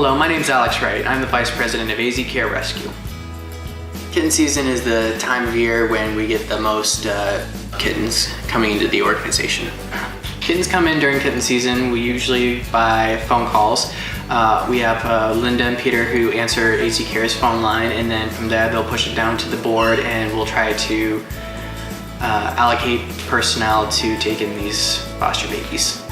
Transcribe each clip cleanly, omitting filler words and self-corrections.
Hello, my name is Alex Wright. I'm the Vice President of AZ Care Rescue. Kitten season is the time of year when we get the most kittens coming into the organization. Kittens come in during kitten season. We usually by phone calls. We have Linda and Peter who answer AZ Care's phone line, and then from there they'll push it down to the board and we'll try to allocate personnel to take in these foster babies.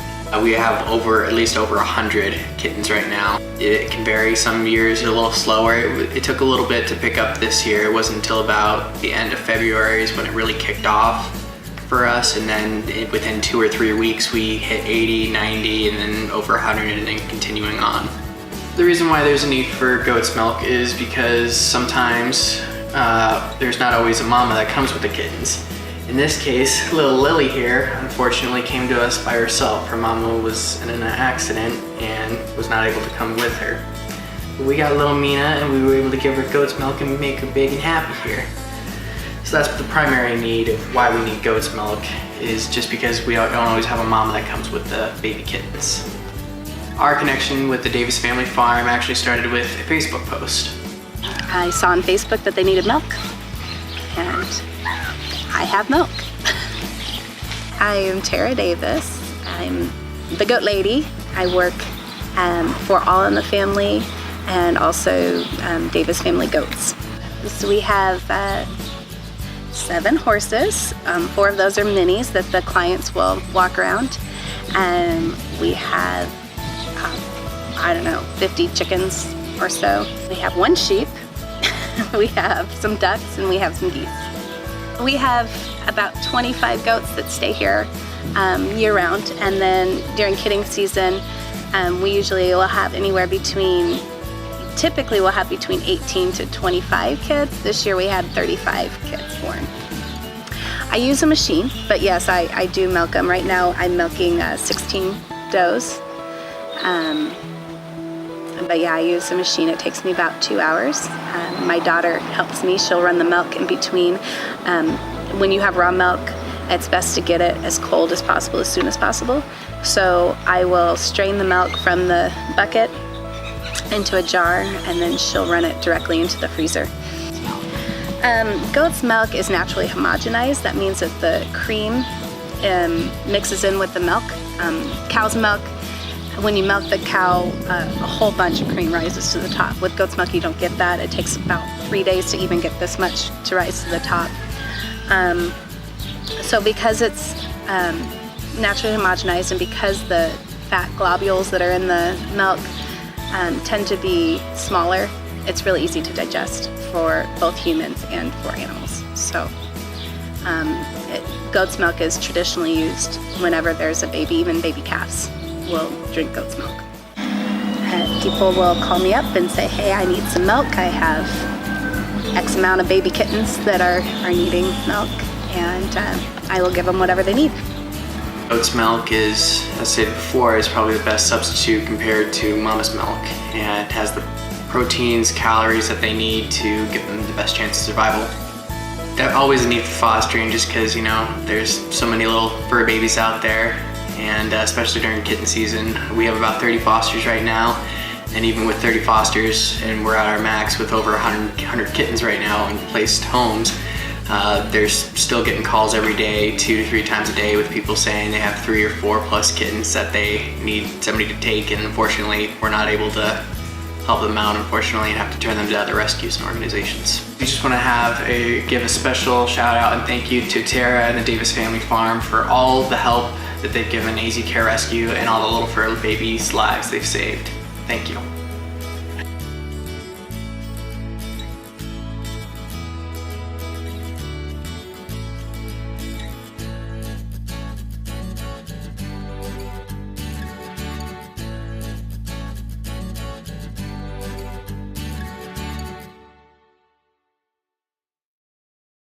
We have at least over 100 kittens right now. It can vary. Some years a little slower. It took a little bit to pick up this year. It wasn't until about the end of February is when it really kicked off for us, and then within 2 or 3 weeks we hit 80, 90, and then over 100, and then continuing on. The reason why there's a need for goat's milk is because sometimes there's not always a mama that comes with the kittens. In this case, little Lily here unfortunately came to us by herself. Her mama was in an accident and was not able to come with her. But we got little Mina and we were able to give her goat's milk and make her big and happy here. So that's the primary need of why we need goat's milk, is just because we don't always have a mama that comes with the baby kittens. Our connection with the Davis Family Farm actually started with a Facebook post. I saw on Facebook that they needed milk, and I have milk. I am Tara Davis. I'm the goat lady. I work for All in the Family and also Davis Family Goats. So we have 7 horses. 4 of those are minis that the clients will walk around. We have, 50 chickens or so. We have 1 sheep. We have some ducks and we have some geese. We have about 25 goats that stay here year-round, and then during kidding season, we usually will have typically we'll have between 18 to 25 kids. This year we had 35 kids born. I use a machine, but yes, I do milk them. Right now I'm milking 16 does. But yeah, I use a machine. It takes me about 2 hours. My daughter helps me. She'll run the milk in between. When you have raw milk, it's best to get it as cold as possible, as soon as possible. So I will strain the milk from the bucket into a jar, and then she'll run it directly into the freezer. Goat's milk is naturally homogenized. That means that the cream mixes in with the milk. Cow's milk, when you milk the cow, a whole bunch of cream rises to the top. With goat's milk, you don't get that. It takes about 3 days to even get this much to rise to the top. So because it's naturally homogenized, and because the fat globules that are in the milk tend to be smaller, it's really easy to digest for both humans and for animals. So goat's milk is traditionally used whenever there's a baby. Even baby calves will drink goat's milk. People will call me up and say, hey, I need some milk. I have X amount of baby kittens that are needing milk, and I will give them whatever they need. Goat's milk is, as I said before, is probably the best substitute compared to mama's milk, and it has the proteins, calories that they need to give them the best chance of survival. There's always a need for fostering, just because, there's so many little fur babies out there, and especially during kitten season. We have about 30 fosters right now, and even with 30 fosters, and we're at our max with over 100 kittens right now in placed homes, there's still getting calls every day, 2 to 3 times a day, with people saying they have 3 or 4 plus kittens that they need somebody to take, and unfortunately we're not able to help them out, unfortunately, and have to turn them to other rescues and organizations. We just want to give a special shout out and thank you to Tara and the Davis Family Farm for all the help that they've given AZ Care Rescue and all the little fur babies' lives they've saved. Thank you.